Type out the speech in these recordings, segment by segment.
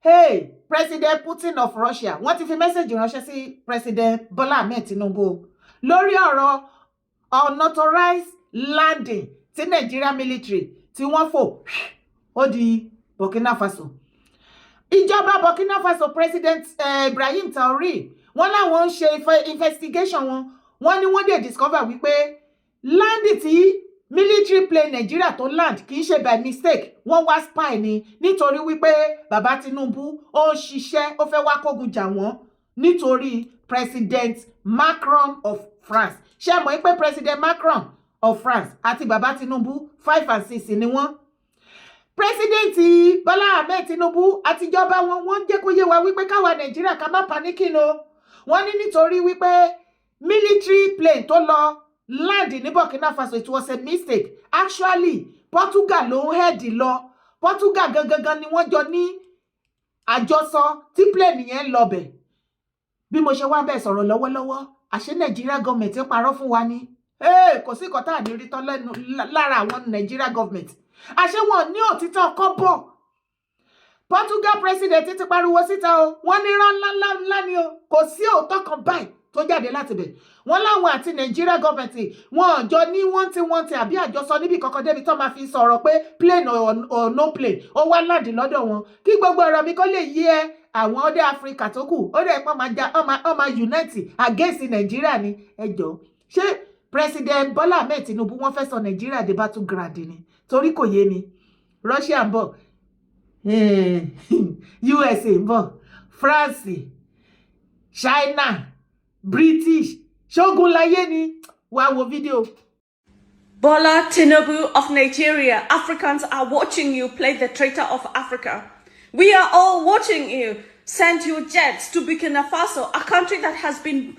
Hey, President Putin of Russia, wọ́n ti fi mẹ́sẹ̀jì ránṣẹ́ sí President Bola Ahmed Tinubu lórí ọ̀rọ̀ unauthorized landing tí Nigerian military tí wọ́n fò ó di Burkina Faso. Ìjọba Burkina Faso President Ibrahim Traoré wọ́n láwọn ń ṣe investigation wọ́n ní wọ́n dé discover wípé landing tí military plane Nigeria tó land kì í ṣe by mistake, wọ́n wá spy ni nítorí wípé bàbá Tinubu ó ń ṣiṣẹ́ ó fẹ́ wá kógun jà wọ́n nítorí President Macron of France. Ṣé mọ̀ pé President Macron of France àti bàbá Tinubu 5 and 6 ni wọ́n. President Bola Ahmed Tinubu àtijọba wọ́n jẹ́ kó yé wa wípé káwa Nàìjíríà ká má panicking o. Wọ́n ní nítorí wípé military plane tó lọ land ní Burkina Faso, it was a mistake. Actually, Portugal ló ń head lọ. Portugal gangan ni wọ́n jọ ní àjọsọ tí plane yẹn lọ bẹ̀. Bí mo ṣe wá bẹ́ẹ̀ sọ̀rọ̀ lọ́wọ́lọ́wọ́, àṣẹ Nigeria government ń parọ́ fún wa ni. Kò sí kọ́tà ní rí tán lára àwọn Nigeria government. Àṣẹ wọn ní òtítọ́ kọ́bọ̀. Portugal president ti pariwo síta o. Wọ́n ní rán ńlá ni o. Kò sí òótọ́ kan báyìí tó jáde láti bẹ̀. Wọ́n láwọn àti Nigeria government wọ́n jọ ní wọ́n ti àbí àjọsọ níbi kankan débi tó máa fi sọ̀rọ̀ pé plane or no plane ó wá láǹdì lọ́dọ̀ wọn. Kí gbogbo ọ̀rọ̀ mi kó lè yé ẹ àwọn ọdẹ Africa tó kù ó dẹ̀ pọ́n máa unite against Nigeria ni. Ẹ jọ̀ọ́ ṣé President Bola Ahmed Tinubu wọ́n fẹ́ sọ Nigeria di battleground ni? Torí kò yé mi. Russia ń bọ̀, USA ń bọ̀, France, China, British, ṣógun láyé ni. Wá wo fídíò. Bola Tinubu of Nigeria, Africans are watching you play the traitor of Africa. We are all watching you send your jets to Burkina Faso, a country that has been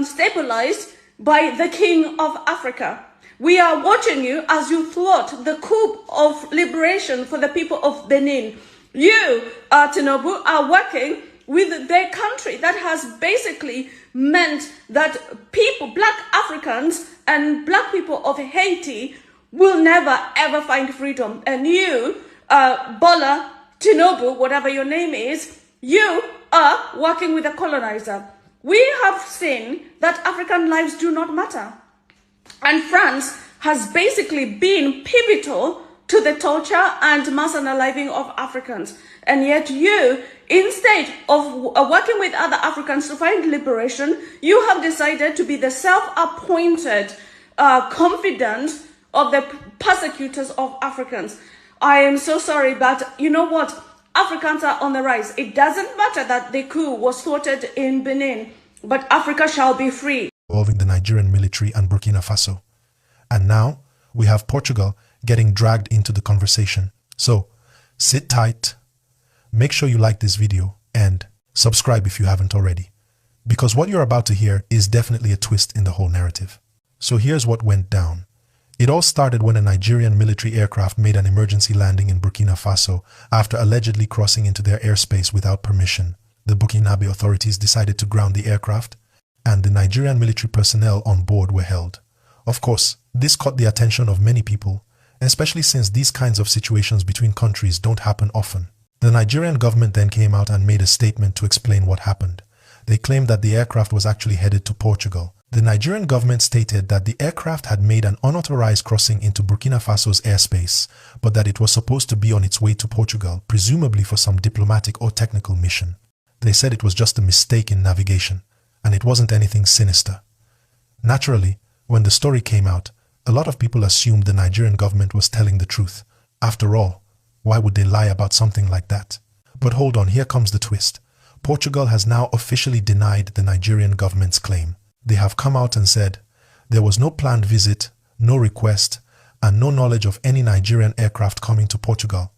stabilized by the king of Africa. We are watching you as you thwart the coup of liberation for the people of Benin. You, Tinubu, are working with their country that has basically meant that people, black Africans and black people of Haiti will never ever find freedom. And you, Bola Tinubu, whatever your name is, you are working with a colonizer. We have seen that African lives do not matter. And France has basically been pivotal to the torture and mass unaliving of Africans. And yet you, instead of working with other Africans to find liberation, you have decided to be the self-appointed confidant of the persecutors of Africans. I am so sorry, but you know what? Africans are on the rise. It doesn't matter that the coup was thwarted in Benin, but Africa shall be free. Involving the Nigerian military and Burkina Faso. And now we have Portugal getting dragged into the conversation. So sit tight, make sure you like this video and subscribe if you haven't already. Because what you're about to hear is definitely a twist in the whole narrative. So here's what went down. It all started when a Nigerian military aircraft made an emergency landing in Burkina Faso after allegedly crossing into their airspace without permission. The Burkinabe authorities decided to ground the aircraft, and the Nigerian military personnel on board were held. Of course, this caught the attention of many people, especially since these kinds of situations between countries don't happen often. The Nigerian government then came out and made a statement to explain what happened. They claimed that the aircraft was actually headed to Portugal. The Nigerian government stated that the aircraft had made an unauthorized crossing into Burkina Faso's airspace, but that it was supposed to be on its way to Portugal, presumably for some diplomatic or technical mission. They said it was just a mistake in navigation, and it wasn't anything sinister. Naturally, when the story came out, a lot of people assumed the Nigerian government was telling the truth. After all, why would they lie about something like that? But hold on, here comes the twist. Portugal has now officially denied the Nigerian government's claim. They have come out and said there was no planned visit, no request, and no knowledge of any Nigerian aircraft coming to Portugal.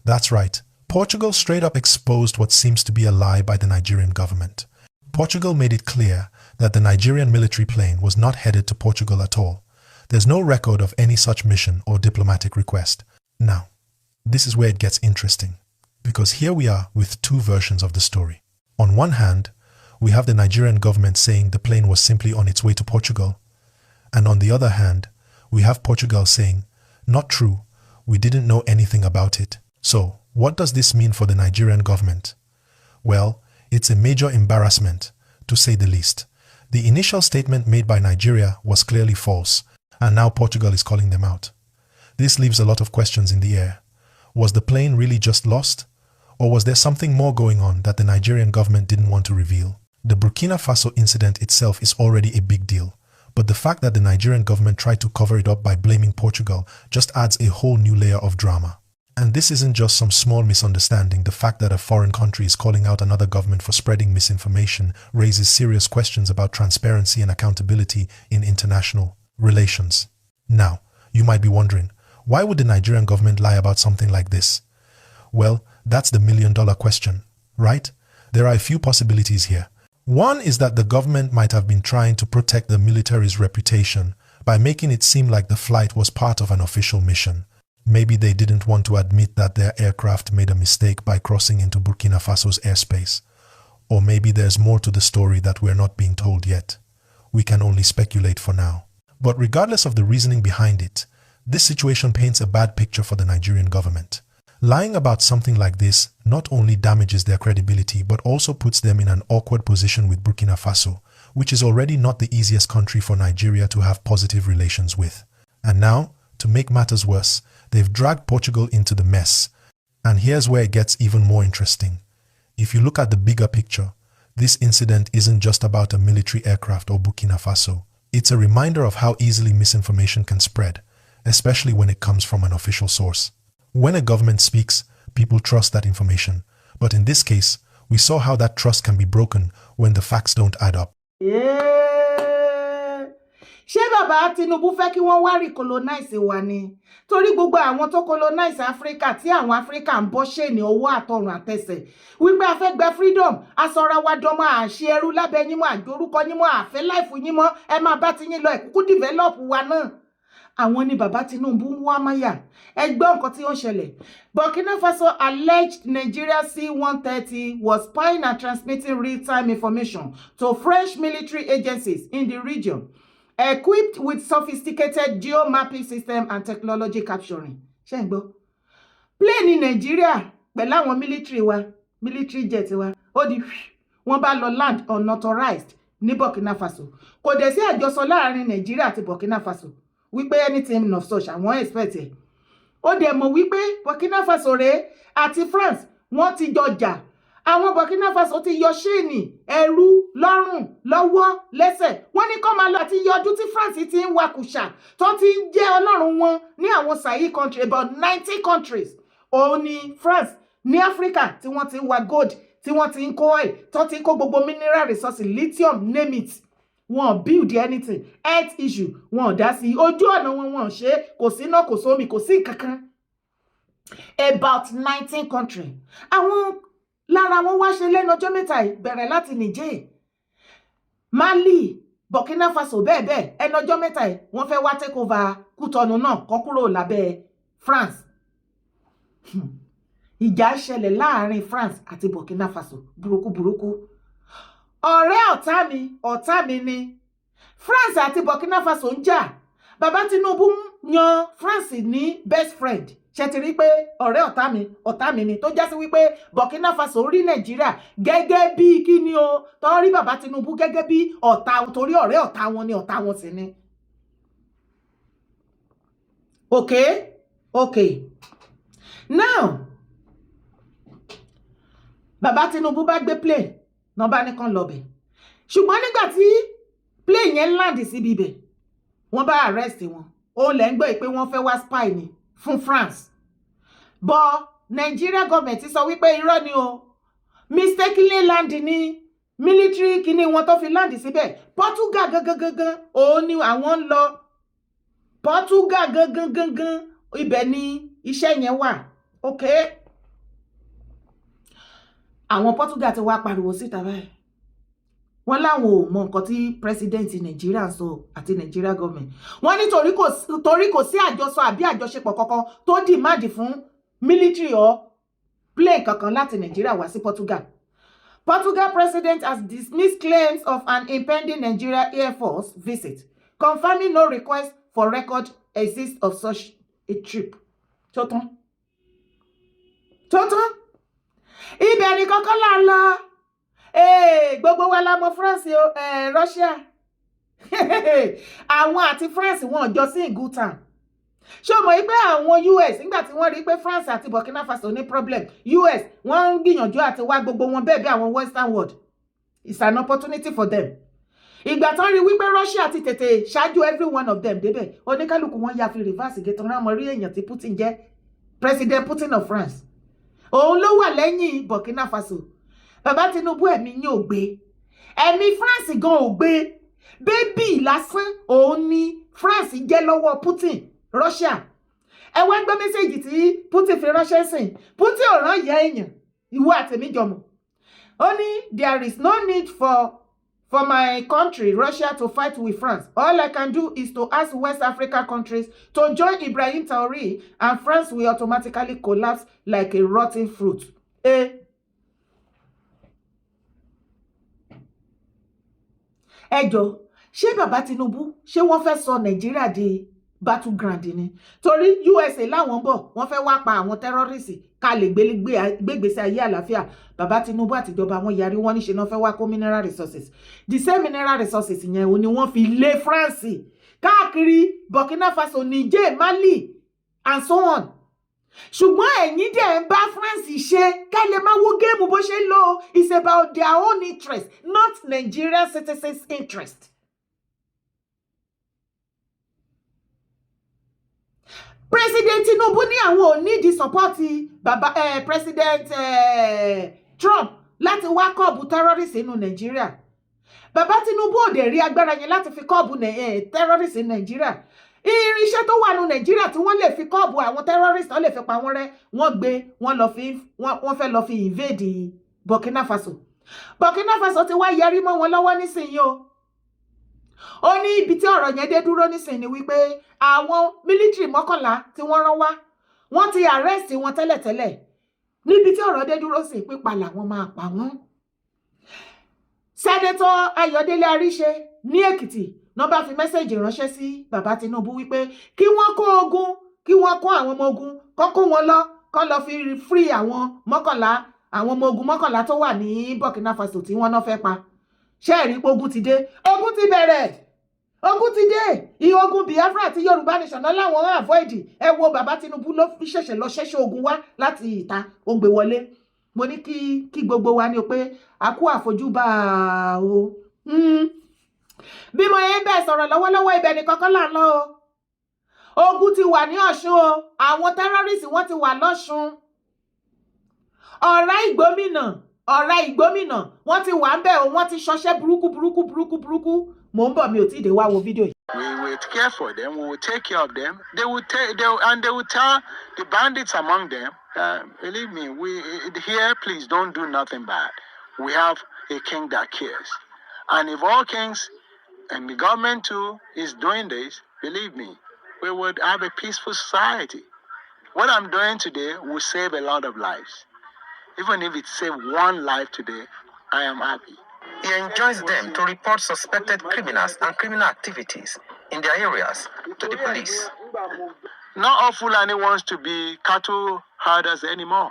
That's right, Portugal straight up exposed what seems to be a lie by the Nigerian government. Portugal made it clear that the Nigerian military plane was not headed to Portugal at all. There's no record of any such mission or diplomatic request. Now, this is where it gets interesting, because here we are with two versions of the story. On one hand, we have the Nigerian government saying the plane was simply on its way to Portugal. And on the other hand, we have Portugal saying, not true, we didn't know anything about it. So, What does this mean for the Nigerian government? Well, it's a major embarrassment, to say the least. The initial statement made by Nigeria was clearly false, and now Portugal is calling them out. This leaves a lot of questions in the air. Was the plane really just lost? Or was there something more going on that the Nigerian government didn't want to reveal? The Burkina Faso incident itself is already a big deal, but the fact that the Nigerian government tried to cover it up by blaming Portugal just adds a whole new layer of drama. And this isn't just some small misunderstanding. The fact that a foreign country is calling out another government for spreading misinformation raises serious questions about transparency and accountability in international relations. Now, you might be wondering, why would the Nigerian government lie about something like this? Well, that's the million-dollar question, right? There are a few possibilities here. One is that the government might have been trying to protect the military's reputation by making it seem like the flight was part of an official mission. Maybe they didn't want to admit that their aircraft made a mistake by crossing into Burkina Faso's airspace. Or maybe there's more to the story that we're not being told yet. We can only speculate for now. But regardless of the reasoning behind it, this situation paints a bad picture for the Nigerian government. Lying about something like this not only damages their credibility but also puts them in an awkward position with Burkina Faso, which is already not the easiest country for Nigeria to have positive relations with. And now, to make matters worse, they've dragged Portugal into the mess. And here's where it gets even more interesting. If you look at the bigger picture, this incident isn't just about a military aircraft or Burkina Faso. It's a reminder of how easily misinformation can spread, especially when it comes from an official source. When a government speaks, people trust that information. But in this case, we saw how that trust can be broken when the facts don't add up. Ṣé bàbá Tinubu fẹ́ kí wọ́n wá recolonize wa ni? Torí gbogbo àwọn tó colonize Africa tí àwọn Africa ń bọ́ ṣèní owó àtọrùn àtẹsẹ̀. Wípé a fẹ́ gba freedom, a sọra wa dọmọ àṣẹ ẹrú lábẹ́ yín mọ́, àjorúkọ yín mọ́, àfẹ́ life yín mọ́, ẹ máa bá ti yín lọ ẹ̀kúkú develop wa náà. Àwọn ni bàbá Tinubu ń wá máyà. Ẹ gbọ́ nǹkan tí ó ṣẹlẹ̀. Burkina Faso alleged Nigeria C-130 was spying and transmitting real-time information to French military agencies in the region, equipped with sophisticated geo-mapping system and technology capturing. Ṣé ń gbọ́? Plane in Nigeria pẹ̀lú àwọn military jet wa, ó di wọ́n bá lọ land unauthorized ní Burkina Faso. Kò dẹ̀ sí àjọsọ láàrin Nigeria àti Burkina Faso wípé anything of such àwọn expect ẹ̀. Ó dẹ̀ mọ̀ wípé Burkina Faso rèé àti France wọ́n ti jọjà. Àwọn Burkina Faso ti yọ ṣéènì ẹrú lọ́rùn lọ́wọ́ lẹ́sẹ̀. Wọ́n ní kó máa lọ àti yọ ọdún tí France ti ń wakùsà tó ti ń jẹ́ ọlọ́run wọn ní àwọn Sahel country, about 90 countries. Òun ni France ní Africa tí wọ́n ti ń wa gold, tí wọ́n ti ń kó oil, tó ti ń kó gbogbo mineral resources, lithium, name it. Wọ́n build anything, health issue, wọ́n dá sí ojú ọ̀nà wọ́n ṣe, kò sí iná, kò sómi, kò sí kankan. About 19 countries. Àwọn lára wọn wá ṣe lẹ́nu ọjọ́ mẹ́ta bẹ̀rẹ̀ láti Niger, Mali, Burkina Faso bẹ́ẹ̀ ẹnu ọjọ́ mẹ́ta wọ́n fẹ́ wá take over Kútọ̀nù náà kó kúrò lábẹ́ France. Ìjà ṣẹlẹ̀ láàrin France àti Burkina Faso burúkú. Ọ̀tá mi ni. France àti Burkina Faso ń jà. Bàbá Tinubu yan France ní best friend. Ṣé ti rí pé ọ̀tá mi ni tó já sí wípé Burkina Faso rí Nàìjíríà gẹ́gẹ́ bí kíni o, tó rí bàbá Tinubu gẹ́gẹ́ bí ọ̀tá torí ọ̀rẹ́ ọ̀tá wọn ni ọ̀tá wọn sì ni. Okay. Now, bàbá Tinubu bá gbé plane náà bá ní kàn lọ bẹ̀. Ṣùgbọ́n nígbà tí plane yẹn land síbi ibẹ̀, wọ́n bá arrest wọn. Ó lẹ́ ń gbọ́ pé wọ́n fẹ́ wá spy ni fún France. But Nigeria government sọ wípé irọ́ ni o. Mistakenly land ni military kíní wọn tó fi land síbẹ̀. Portugal gangan òun ni àwọn ń lọ. Portugal gangan ibẹ̀ ni iṣẹ́ yẹn wà. Okay. Àwọn Portugal ti wá pariwo síta báyìí. Wọ́n láwọn ò mọ nǹkan tí president Nigeria sọ àti Nigeria government. Wọ́n ní torí kò sí àjọsọ àbí àjọṣepọ̀ kankan tó demand fún military or plane kankan láti Nigeria wá sí Portugal. Portugal president has dismissed claims of an impending Nigeria Air Force visit, confirming no request for record exists of such a trip. Ṣótán. Tótán. Ibẹ̀ ni kọ́kọ́ là ń lọ. Gbogbo wa la mọ̀ France o, Russia. Àwọn àti France wọn jọ sí in good time. Ṣé o mọ̀ pé àwọn US nígbà tí wọ́n rí pé France àti Burkina Faso ní problem, US wọ́n ń gbìyànjú àti wá gbogbo wọn bẹ́ẹ̀ bí àwọn Western world. It's an opportunity for them. Ìgbà tán rí wípé Russia ti tètè ṣáájú every one of them débẹ̀, oníkálùkù wọn ya fi reverse gé tán rámọ rí èèyàn tí Putin jẹ́, President Putin of France. Òun ló wà lẹ́yìn Burkina Faso. Bàbá Tinubu ẹ̀mí yín ò gbé. Ẹ̀mí France gan ò gbé. Bébì lásán òun ni France jẹ́ lọ́wọ́ Putin, Russia. Ẹ wá gbọ́ mẹ́sẹ̀jì tí Putin fi ránṣẹ́ sìn. Putin ò rán ìyá èèyàn. Ìwọ àtẹ̀mí jọmọ̀. Ó ní there is no need for my country, Russia, to fight with France. All I can do is to ask West Africa countries to join Ibrahim Traoré, and France will automatically collapse like a rotten fruit. Ẹjọ́, ṣé bàbá Tinubu, ṣé wọ́n fẹ́ sọ Nàìjíríà di battleground ni? Torí USA láwọn bọ̀, wọ́n fẹ́ wá pa àwọn terrorists ká lè gbégbèsè ayé àlàáfíà. Bàbá Tinubu àtijọba wọn yarí wọ́n níṣe náà fẹ́ wá kó mineral resources. The same mineral resources yẹn ò ní wọ́n fi lé France káàkiri Burkina Faso, Niger, Mali and so on. Ṣùgbọ́n ẹ̀yin dẹ̀ ń bá France ṣe ká lè máa wo géèmù bó ṣe ń lọ. It's about their own interest, not Nigerian citizens' interest. President Tinubu ní àwọn ò ní di support bàbá President Trump láti wá kọ́ọ̀bù terrorist nínú Nàìjíríà. Bàbá Tinubu ò dẹ̀ rí agbára yẹn láti fi kọ́ọ̀bù terrorist ní Nàìjíríà. Irinṣẹ́ tó wà ní Nàìjíríà tí wọ́n lè fi kọ́ọ̀bù àwọn terrorist wọ́n lè fi pa wọ́n rẹ́, wọ́n gbé wọ́n fẹ́ lọ fi invade Burkina Faso. Burkina Faso ti wá yarí mọ́ wọn lọ́wọ́ nísìnyí o. Ó ní ibi tí ọ̀rọ̀ yẹn dé dúró nísìnyí wípé àwọn military 11 tí wọ́n rán wá, wọ́n ti arrest wọn tẹ́lẹ̀tẹ́lẹ̀. Níbi tí ọ̀rọ̀ dé dúró sí pípa làwọn máa pa wọ́n. Senator Ayọ̀délé Aríṣe ní Èkìtì náà bá fi mẹ́sẹ̀jì ránṣẹ́ sí bàbá Tinubu wípé kí wọ́n kó ogun, kí wọ́n kó àwọn ọmọ ogun, kó wọn lọ, kó lọ fi free àwọn 11, àwọn ọmọ ogun 11 tó wà ní Burkina Faso tí wọ́n náà fẹ́ pa. Ṣé ẹ rí pé ogun ti dé? Ogun ti bẹ̀rẹ̀. Ogun ti dé. Ogun Biafra àti Yorùbá nation náà láwọn avoid. Ẹ wo bàbá Tinubu ló fi ṣẹ̀ṣẹ̀ lọ ṣẹ́ṣẹ́ ogun wá láti ìta ó gbé wọlé. Mo ní kí gbogbo wa ní o pé a kú àfojúbà o. Bí mo yẹn bẹ́ẹ̀ sọ̀rọ̀ lọ́wọ́lọ́wọ́ ibẹ̀ ni kọ́kọ́ là ń lọ o. Ogun ti wà ní Ọ̀ṣun o. Àwọn terrorists wọ́n ti wà lọ́ṣun. Ọ̀rá Ìgbómìnà wọ́n ti wà ń bẹ̀ o. Wọ́n ti ṣọṣẹ́ burúkú. Mo ń bọ̀, mi ò tí ì dé wá wo fídíò yìí. We will care for them. We will take care of them. They will tell the bandits among them. Believe me, here, please don't do nothing bad. We have a king that cares, and if all kings and the government too is doing this, believe me, we would have a peaceful society. What I'm doing today will save a lot of lives. Even if it saves one life today, I am happy. He enjoins them to report suspected criminals and criminal activities in their areas to the police. Not all Fulani wants to be cattle herders anymore.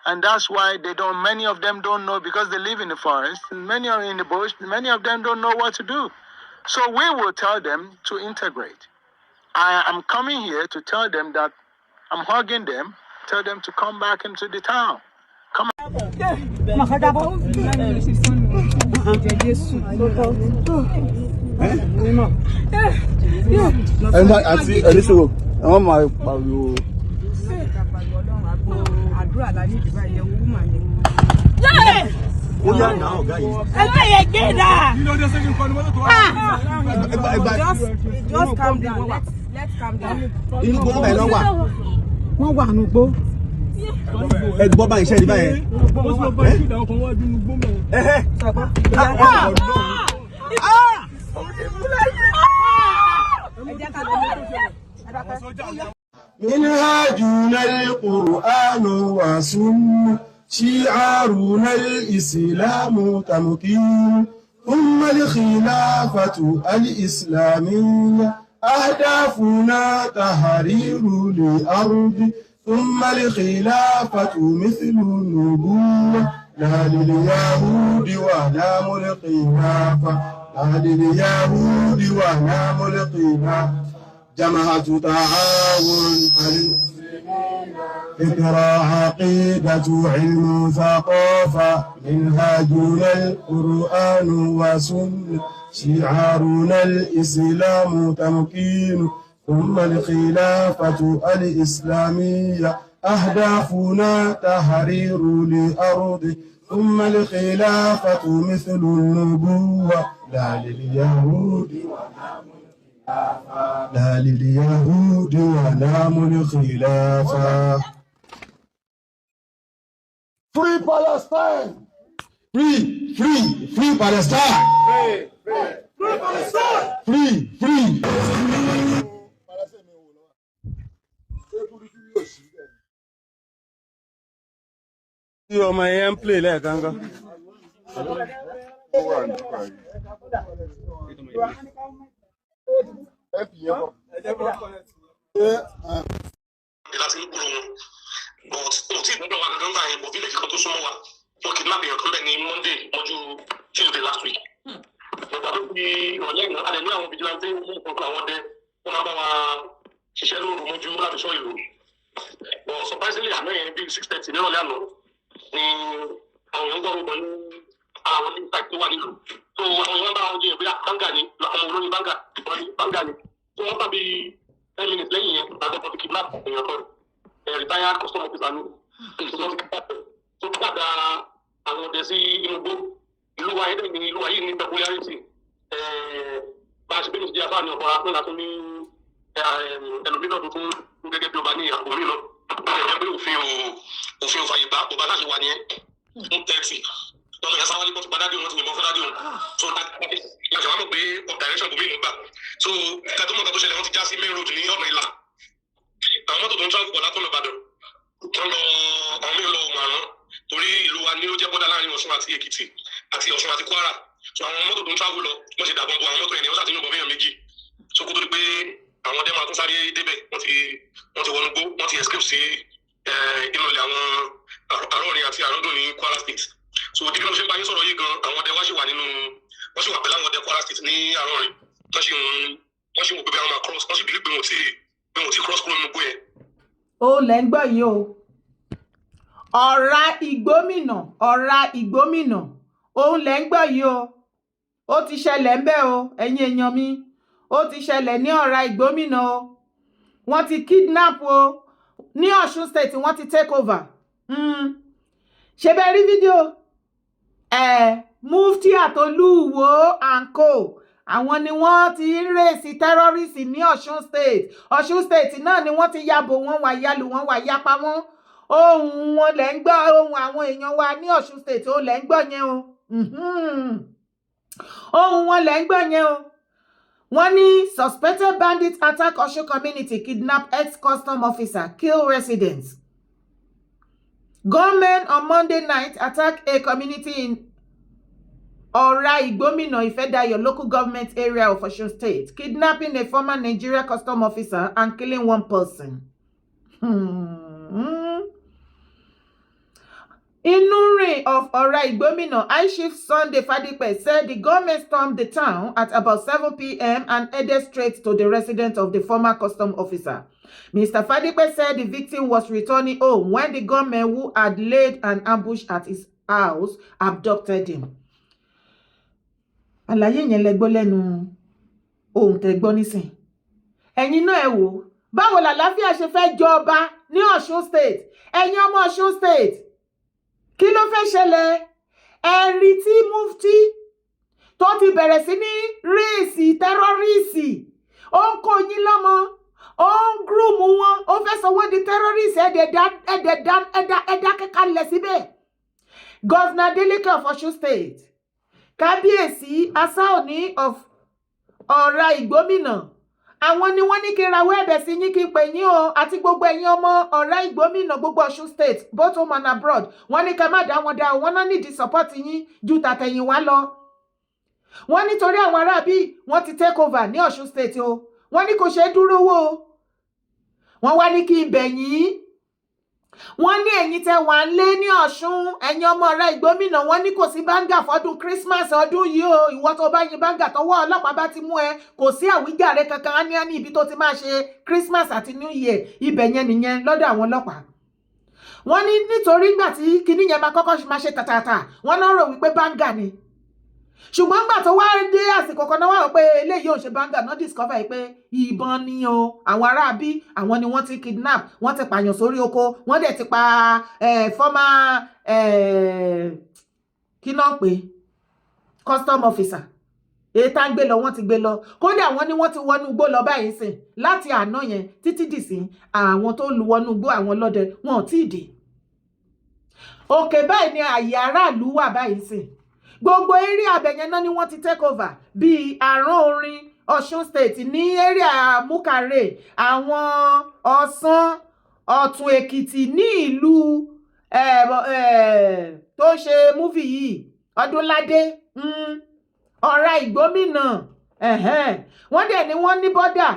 And that's why many of them don't know, because they live in the forest, many are in the bush, many of them don't know what to do. So we will tell them to integrate. I am coming here to tell them that I'm hugging them, tell them to come back into the town. Come Just calm down. Let's calm down. Ẹgbọ́n bá iṣẹ́ ìdíbà yẹn. منهاجنا القرآن وسنة شعارنا الإسلام تمكين ثم الخلافة الإسلامية أهدافنا تحرير الأرض ثم الخلافة مثل النبوة لا لليهود ولا الخلافة لا لليهود ولا الخلافة جماعة تعاون فكرة عقيدة علم ثقافة منهاجنا القرآن وسنة شعارنا الإسلام تمكين ثم الخلافة الإسلامية أهدافنا تحرير الأرض ثم الخلافة مثل النبوة لا لليهود لا لليهود ولا الخلافة. Free Palestine! Free Palestine! Free Palestine! Free! Tí ọmọ yẹn ń play lẹ́ẹ̀kan kan. Láti ní kúrò wọn but wọn tí ìgbọ́dọ̀ wà lọ́dọ̀ báyìí bọ̀ village kan tó súnmọ́ wa wọn kidnap èèyàn kan bẹ́ẹ̀ ní Monday mọ́jú Tuesday last week. Ìgbà tó fi ìrọ̀lẹ́ ìgbà alẹ́ ní àwọn vigilante mú nǹkan àwọn ọdẹ wọn máa bá wa ṣiṣẹ́ lóru mọ́jú láti sọ ìlú. But surprisingly àná yẹn bíi 6:30 nírọ̀lẹ́ àná ni àwọn èèyàn gbọ́dọ̀ pẹ̀lú àwọn ní ìta tó wà nílùú. So àwọn èèyàn bá wọn jẹ́ ìbí banga ni àwọn olórin banga ni. So wọ́n tàbí 10 minutes lẹ́yìn yẹn àjọpọ̀ ti kidnap èèyàn kan retired custom officer ní tó gbàgbà àwọn ọdẹ sí inú gbó ìlú wa yìí ní ìlú wa yìí ní peculiarity bá a ṣe bẹ́ẹ̀ ní ìjìyà fáwọn ọkọ̀ akúnlá tó ní ẹlòmíràn tó tún gẹ́gẹ́ bí ọba ní àpò mi lọ ẹgbẹ́ pé òfin òfàyè bá ọba láti wà ní ẹ̀ ń tẹ́ẹ̀tì lọ́nà ìyá sáwálé bọ́tù padà dé wọn ti yìnbọn fọ́dá dé wọn tó ìyàjọ̀ wà mọ̀ pé direction kò mí ìlú gbà so kátó mọ́ta tó ṣẹlẹ̀ wọ́n ti já sí main road ní ọ̀nà ìlà àwọn mọ́tò tó ń travel bọ̀ látọ̀nà Ìbàdàn wọ́n lọ àwọn mí lọ Òmùaran torí ìlú wa ní ó jẹ́ bọ́dà láàrin Ọ̀ṣun àti Èkìtì àti Ọ̀ṣun àti Kwara so àwọn mọ́tò tó ń travel lọ wọ́n ṣe dàbọn bọ àwọn mọ́tò yẹn wọ́n ṣàtìyàn bọ̀ fẹ́yàn méjì so kó tó di pé àwọn ọdẹ máa tún sáré débẹ̀ wọ́n ti wọnú gbó wọ́n ti escape sí inú ilẹ̀ àwọn Àrọ̀rin àti Àrọ̀ndùn ní Kwara State so ibi náà ṣe ń bá yín sọ̀rọ̀ yìí gan àwọn ọdẹ wá ṣì wà pẹ̀lú àwọn ọdẹ Kwara State ní Àrọ̀rin wọ́n ṣì wò pé àwọn máa cross wọ́n sì bìlí pé wọn ò tí cross kúrò nínú gbó yẹn. Ó lẹ́ ń gbọ́ yìí o ọ̀rá ìgbómìnà òun lẹ́ ń gbọ́ yìí o ó ti ṣẹlẹ̀ ń bẹ̀ o ẹ̀yin èèyàn mi ó ti ṣẹlẹ̀ ní ọ̀rá ìgbómìnà o wọ́n ti kidnap o ní Ọ̀ṣun state wọ́n ti take over ṣe bẹ́ẹ̀ rí fídíò Mufty Iwo and co àwọn ni wọ́n ti ń rèsì terrorist ní Ọ̀ṣun state náà ni wọ́n ti yàbò wọn wà yálù wọn wà yapa wọn ohun wọn lẹ́ ń gbọ́ ohun àwọn èèyàn wa ní Ọ̀ṣun state ó lẹ́ ń gbọ́ yẹn o ohun wọn lẹ́ ń gbọ́ yẹn o wọ́n ní suspected bandits attack Ọ̀ṣun community kidnap ex-custom officer kill residents. Gunmen on Monday night attack a community in Ora Igbomina Ifedayo local government area of Osun State, kidnapping a former Nigerian custom officer and killing one person. Inurin of Ora Igbomina, High Chief Sunday Fadipe said the government stormed the town at about 7 p.m. and headed straight to the residence of the former custom officer. Mr. Fadipe said the victim was returning home when the gunmen who had laid an ambush at his house abducted him. Àlàyé yẹn lẹ gbọ́ lẹ́nu ohun tẹ́ gbọ́ nísìn. Ẹ̀yin náà ẹ wò báwo làlàáfíà ṣe fẹ́ jọba ní Ọ̀ṣun state. Ẹ̀yin ọmọ Ọ̀ṣun state. Kí ló fẹ́ ṣẹlẹ̀? Ẹ̀rí tí Mufty tó ti bẹ̀rẹ̀ sí ní rèsì tẹ́rọ́rìsì. Ó ń kó yín lọ́mọ. Ó ń gúrùmù wọn. Ó fẹ́ sọ wọ́n di tẹ́rọ́rìsì ẹ̀dá kẹ́kálẹ̀ síbẹ̀. Governor Adeleke of Osun State. Kábíyèsí Asaoni of Ọ̀rá Ìgbómìnà. Àwọn ni wọ́n ní kí n rawọ́ ẹ̀bẹ̀ sí yín kí n pè yín o àti gbogbo ẹ̀yin ọmọ Ọ̀rá Ìgbómìnà gbogbo Ọ̀ṣun state both home and abroad. Wọ́n ní ká má dá wọn dá o wọ́n náà nídìí support yín ju tàtẹ̀yìn wá lọ. Wọ́n nítorí àwọn aráabí wọ́n ti take over ní Ọ̀ṣun state o. Wọ́n ní kò ṣeé dúró wò o. Wọ́n wá ní kí n bẹ̀ yín wọ́n ní ẹ̀yin tẹ́ wà ń lé ní Ọ̀ṣun ẹ̀yin ọmọ rẹ̀ ìgbómìnà wọ́n ní kò sí báńgà fọdún Christmas ọdún yìí o ìwọ tó bá yin báńgà tọwọ́ ọlọ́pàá bá ti mú ẹ kò sí àwíjàre kankan á ní ibi tó ti máa ṣe Christmas àti New Year ibẹ̀ yẹn nìyẹn lọ́dọ̀ àwọn ọlọ́pàá wọ́n ní nítorí ìgbà tí kinní yẹn máa kọ́kọ́ máa ṣe tàtàtà wọ́n náà rò wípé báńgà ni ṣùgbọ́n nígbà tó wá dé àsìkò kan náà wà wọ́n pé eléyìí ò ṣe báńgà náà discover pé ìbọn ni o àwọn aráabí àwọn ni wọ́n ti kidnap wọ́n ti pààyàn sórí oko wọ́n dẹ̀ ti pa former kí náà pé custom officer èyí tá ń gbé lọ wọ́n ti gbé lọ kódà wọ́n ní wọ́n ti wọnú igbó lọ báyìí sìn láti àná yẹn títí dìsín àwọn tó lu wọnú igbó àwọn ọlọ́dẹ wọn ò tí ì dé òkè báyìí ni àyè aráàlú wà báyìí sìn gbogbo area abẹ̀yẹn náà ni wọ́n ti take over bíi àrùn orin Ọ̀ṣun state ní area Mukare àwọn Ọ̀ṣun Ọ̀tún Èkìtì ní ìlú tó ṣe múfì yìí Ọdúnládé ọ̀rá ìgbómìnà wọ́n dẹ̀ ni wọ́n ní bọ́dà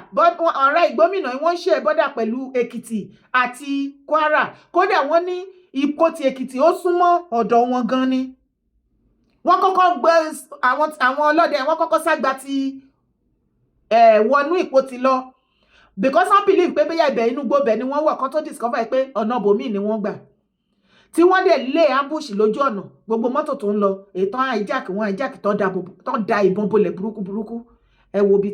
ọ̀rá ìgbómìnà wọ́n ṣe bọ́dà pẹ̀lú Èkìtì àti Kwara kódà wọ́n ní ipò ti Èkìtì ó súnmọ́ ọ̀dọ̀ wọn gan ni wọ́n kọ́kọ́ gbé àwọn ọlọ́dẹ wọ́n kọ́kọ́ ságbá ti wọnú ipò ti lọ because wọ́n believe pé bẹ́yà ibẹ̀ inú gbóbẹ̀ ni wọ́n wọ̀ kán tó discover pé ọ̀nà bòmíì ni wọ́n gbà tí wọ́n dẹ̀ lé ambush lójú ọ̀nà gbogbo mọ́tò tó ń lọ ètò hijack tó da ìbọn bolẹ̀ burúkú ẹ wo bí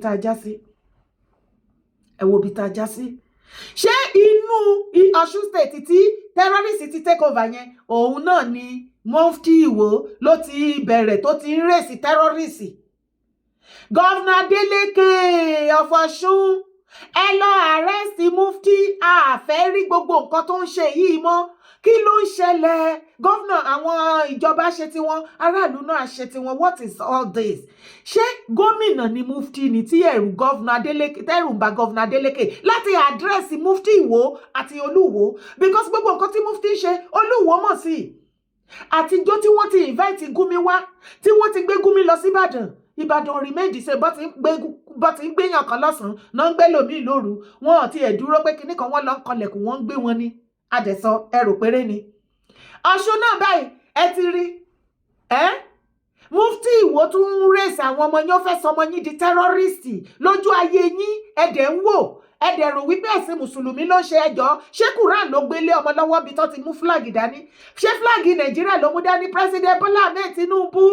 tá a já sí ṣé inú Ọ̀ṣun state tí terrorist ti take over yẹn òun náà ni Mufty Iwo ló ti bẹ̀rẹ̀ tó ti ń rèsì terrorist Governor Adeleke of Ọ̀ṣun ẹ lọ arrest Mufty àfẹ́ rí gbogbo nǹkan tó ń ṣe yìí mọ́ kí ló ń ṣẹlẹ̀ gọ́vnà àwọn ìjọba ṣe tiwọn aráàlú náà ṣe tiwọn what is all this ṣé gómìnà ni Mufty ni tí ẹ̀rù gọ́vnà Adeleke tẹ́rù ń ba gọ́vnà Adeleke láti àdírẹ́sì Mufty Iwo àti Olúwo because gbogbo nǹkan tí Mufty ṣe Olúwo mọ̀ sí àtijọ́ tí wọ́n ti invite Gumi wá tí wọ́n ti gbé Gumi lọ sí Ìbàdàn remain ṣe bọ́ ti ń gbéyàn kan lọ́sàn-án náà ń gbé lòmíì lóru wọn ò tiẹ̀ dúró pé kinní kan wọ́n lọ ń kọlẹ̀kùn wọ́n ń gbé wọn ni adẹ̀sọ ẹrù péré ni Ọ̀ṣun náà báyìí ẹ ti rí Mufty Iwo tún ń rèsì àwọn ọmọ yín ó fẹ́ sọ ọmọ yín di tẹ́rọ́rìstì lójú ayé yín ẹ̀dẹ̀ ń wò ẹ̀dẹ̀ rò wípé ẹ̀sìn mùsùlùmí ló ṣe ẹjọ́ ṣé Quran ló gbélé ọmọ lọ́wọ́ bí tó ti mú flag dání ṣé flag Nàìjíríà ló mú dání President Bola Ahmed Tinubu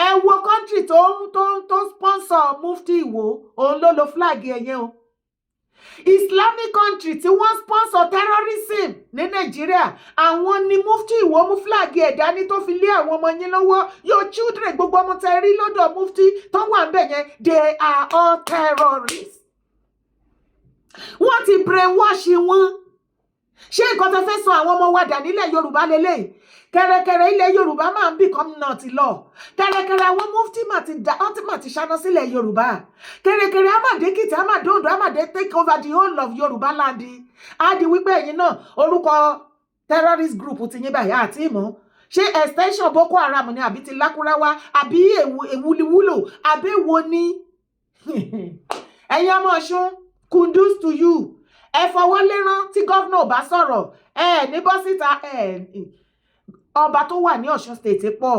ẹ wo country tó sponsor Mufty Iwo òun ló lo flag ẹ̀yẹn o Islamic country tí wọ́n sponsor terrorism ní Nàìjíríà àwọn ni Mufty Iwo mú flag ẹ̀ dání tó fi lé àwọn ọmọ yín lọ́wọ́ your children gbogbo ọmọ tẹ rí lọ́dọ̀ Mufty tó wà ń bẹ̀ yẹn they are all terrorists wọ́n ti brainwash wọn ṣé nǹkan tó fẹ́ sọ àwọn ọmọ wa dà nílẹ̀ Yorùbá lélẹ̀ kẹrẹkẹrẹ ilẹ̀ Yorùbá máa ń become not law kẹrẹkẹrẹ àwọn Mufty mà ti ṣáná sílẹ̀ Yorùbá kẹrẹkẹrẹ amadekiti amadondo amade take over the whole of Yorùbá land á di wípé ẹ̀yin náà orúkọ terrorist group ti yín báyìí àti ìmọ̀ ṣé extension Boko Haram ni àbí ti Lakurawa àbí ewuliwulo àbí wo ni ẹ̀yin ọmọ Ọ̀ṣun kundus to you ẹ fọwọ́ lérán tí gọ́vnà ò bá sọ̀rọ̀ ní bọ́síta ọba tó wà ní Ọ̀ṣun state pọ̀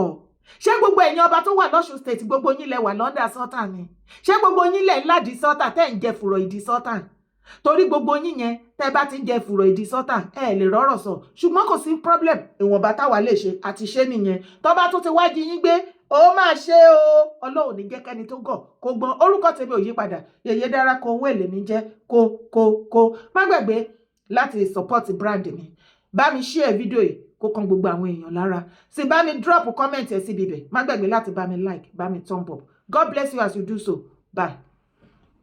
ṣé gbogbo ẹ̀yin ọba tó wà lọ́ṣun state gbogbo yín lẹ wà lọ́ndà sultan ni ṣé gbogbo yín lẹ ńládi sultan tẹ́ ń jẹ fùrọ̀ ìdí sultan torí gbogbo yín yẹn tẹ́ bá ti ń jẹ fùrọ̀ ìdí sultan lè rọ́rọ̀ sọ ṣùgbọ́n kò sí problem ìwọ̀nba táwa lè ṣe àti ṣe nìyẹn tó bá tún ti wájú yín gbé ó máa ṣe o Ọlọ́run ní jẹ́ kẹ́ni tó gọ̀ kó gbọ́n orúkọ tèmi ò yí padà Yèyé Dára kó owó èlé mi jẹ́ kó má gbàgbé láti support brand mi bá mi share fídíò yìí kó kan gbogbo àwọn èèyàn lára sì bá mi drop comment ẹ síbi bẹ̀ má gbàgbé láti bá mi like bá mi thumb up God bless you as you do so bye.